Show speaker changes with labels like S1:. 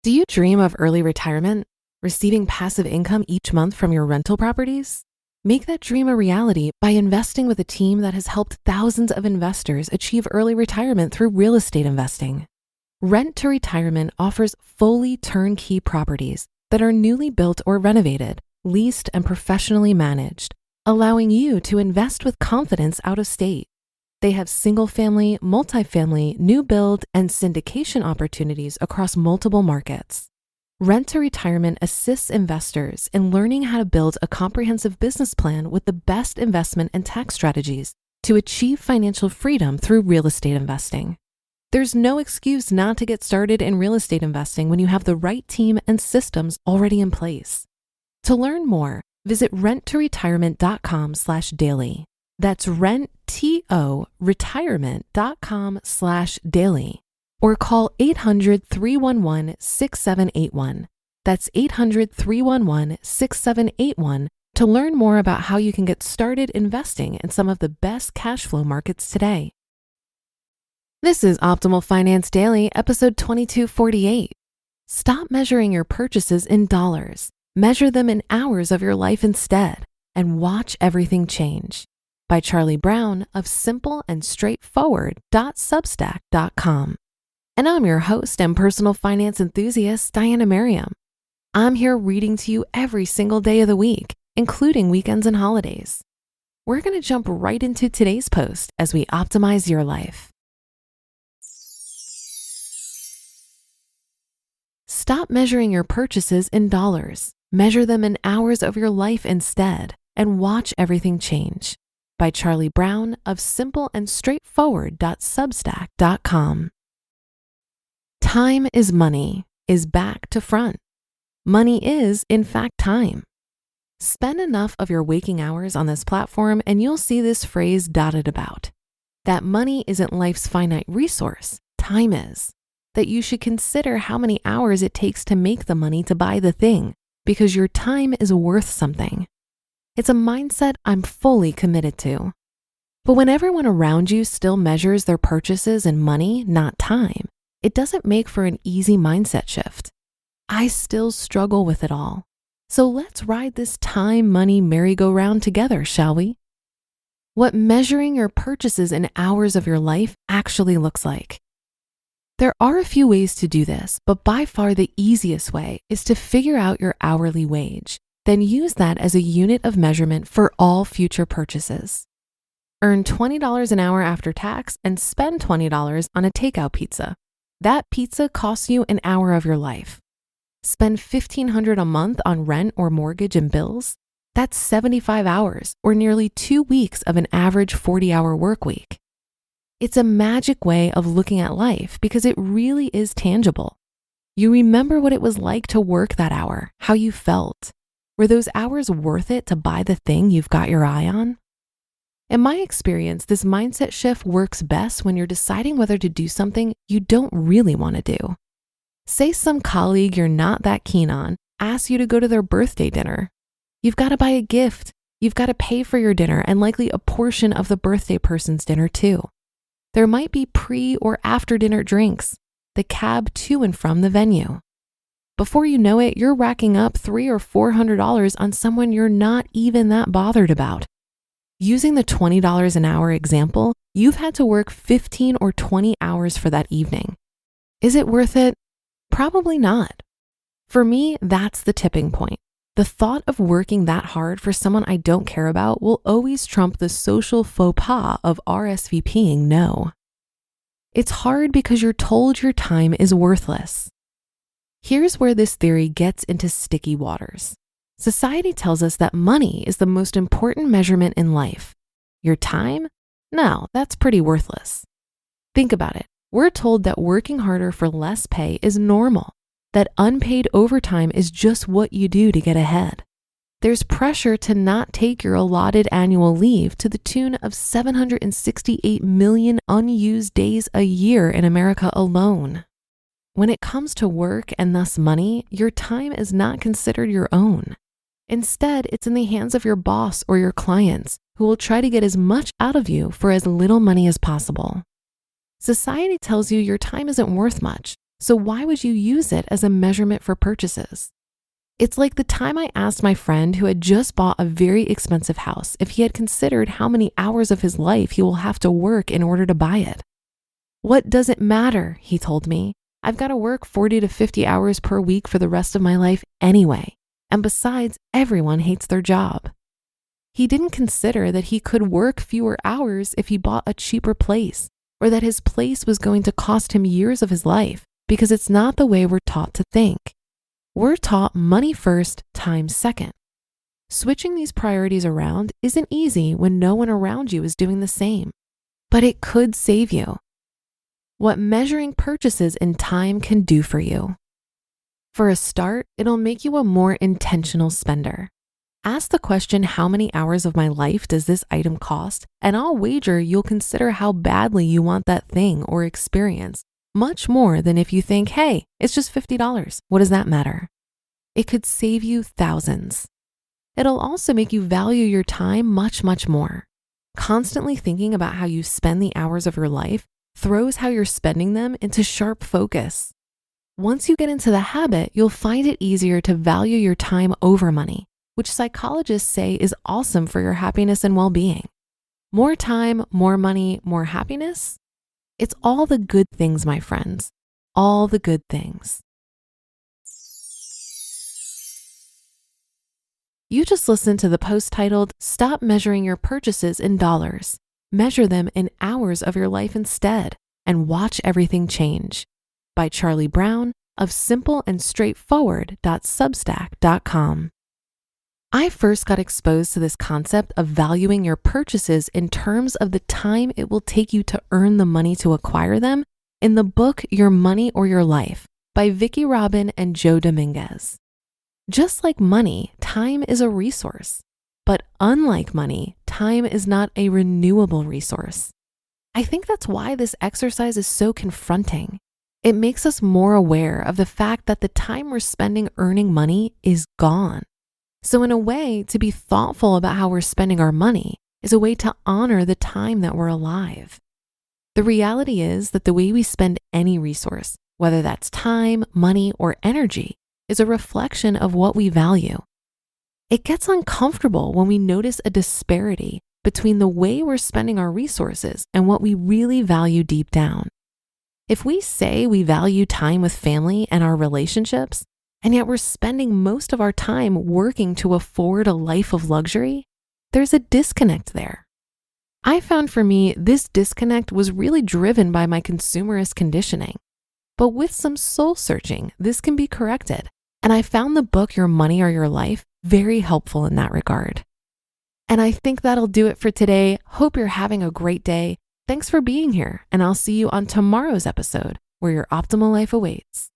S1: Do you dream of early retirement, receiving passive income each month from your rental properties? Make that dream a reality by investing with a team that has helped thousands of investors achieve early retirement through real estate investing. Rent to Retirement offers fully turnkey properties that are newly built or renovated, leased, and professionally managed, allowing you to invest with confidence out of state. They have single-family, multifamily, new build, and syndication opportunities across multiple markets. Rent to Retirement assists investors in learning how to build a comprehensive business plan with the best investment and tax strategies to achieve financial freedom through real estate investing. There's no excuse not to get started in real estate investing when you have the right team and systems already in place. To learn more, visit renttoretirement.com/daily. That's renttoretirement.com/daily. Or call 800-311-6781. That's 800-311-6781 to learn more about how you can get started investing in some of the best cash flow markets today. This is Optimal Finance Daily, episode 2248. Stop measuring your purchases in dollars. Measure them in hours of your life instead, and watch everything change. By Charlie Brown of simpleandstraightforward.substack.com. And I'm your host and personal finance enthusiast, Diana Merriam. I'm here reading to you every single day of the week, including weekends and holidays. We're going to jump right into today's post as we optimize your life. Stop measuring your purchases in dollars. Measure them in hours of your life instead, and watch everything change. By Charlie Brown of simpleandstraightforward.substack.com. Time is money is back to front. Money is, in fact, time. Spend enough of your waking hours on this platform and you'll see this phrase dotted about. That money isn't life's finite resource, time is. That you should consider how many hours it takes to make the money to buy the thing, because your time is worth something. It's a mindset I'm fully committed to. But when everyone around you still measures their purchases in money, not time, it doesn't make for an easy mindset shift. I still struggle with it all. So let's ride this time-money merry-go-round together, shall we? What measuring your purchases in hours of your life actually looks like. There are a few ways to do this, but by far the easiest way is to figure out your hourly wage. Then use that as a unit of measurement for all future purchases. Earn $20 an hour after tax and spend $20 on a takeout pizza. That pizza costs you an hour of your life. Spend $1,500 a month on rent or mortgage and bills. That's 75 hours or nearly 2 weeks of an average 40-hour work week. It's a magic way of looking at life because it really is tangible. You remember what it was like to work that hour, how you felt. Were those hours worth it to buy the thing you've got your eye on? In my experience, this mindset shift works best when you're deciding whether to do something you don't really want to do. Say some colleague you're not that keen on asks you to go to their birthday dinner. You've got to buy a gift. You've got to pay for your dinner and likely a portion of the birthday person's dinner too. There might be pre or after dinner drinks, the cab to and from the venue. Before you know it, you're racking up $300 or $400 on someone you're not even that bothered about. Using the $20 an hour example, you've had to work 15 or 20 hours for that evening. Is it worth it? Probably not. For me, that's the tipping point. The thought of working that hard for someone I don't care about will always trump the social faux pas of RSVPing no. It's hard because you're told your time is worthless. Here's where this theory gets into sticky waters. Society tells us that money is the most important measurement in life. Your time? No, that's pretty worthless. Think about it. We're told that working harder for less pay is normal, that unpaid overtime is just what you do to get ahead. There's pressure to not take your allotted annual leave to the tune of 768 million unused days a year in America alone. When it comes to work and thus money, your time is not considered your own. Instead, it's in the hands of your boss or your clients who will try to get as much out of you for as little money as possible. Society tells you your time isn't worth much, So why would you use it as a measurement for purchases? It's like the time I asked my friend who had just bought a very expensive house if he had considered how many hours of his life he will have to work in order to buy it. What does it matter? He told me. I've got to work 40 to 50 hours per week for the rest of my life anyway. And besides, everyone hates their job. He didn't consider that he could work fewer hours if he bought a cheaper place, or that his place was going to cost him years of his life, because it's not the way we're taught to think. We're taught money first, time second. Switching these priorities around isn't easy when no one around you is doing the same, but it could save you. What measuring purchases in time can do for you. For a start, it'll make you a more intentional spender. Ask the question, how many hours of my life does this item cost? And I'll wager you'll consider how badly you want that thing or experience, much more than if you think, hey, it's just $50. What does that matter? It could save you thousands. It'll also make you value your time much, much more. Constantly thinking about how you spend the hours of your life throws how you're spending them into sharp focus. Once you get into the habit, you'll find it easier to value your time over money, which psychologists say is awesome for your happiness and well-being. More time, more money, more happiness? It's all the good things, my friends. All the good things. You just listened to the post titled, Stop Measuring Your Purchases in Dollars. Measure them in hours of your life instead, and watch everything change. By Charlie Brown of simpleandstraightforward.substack.com. I first got exposed to this concept of valuing your purchases in terms of the time it will take you to earn the money to acquire them in the book Your Money or Your Life by Vicki Robin and Joe Dominguez. Just like money, time is a resource. But unlike money, time is not a renewable resource. I think that's why this exercise is so confronting. It makes us more aware of the fact that the time we're spending earning money is gone. So in a way, to be thoughtful about how we're spending our money is a way to honor the time that we're alive. The reality is that the way we spend any resource, whether that's time, money, or energy, is a reflection of what we value. It gets uncomfortable when we notice a disparity between the way we're spending our resources and what we really value deep down. If we say we value time with family and our relationships, and yet we're spending most of our time working to afford a life of luxury, there's a disconnect there. I found for me, this disconnect was really driven by my consumerist conditioning. But with some soul searching, this can be corrected. And I found the book Your Money or Your Life very helpful in that regard. And I think that'll do it for today. Hope you're having a great day. Thanks for being here, and I'll see you on tomorrow's episode where your optimal life awaits.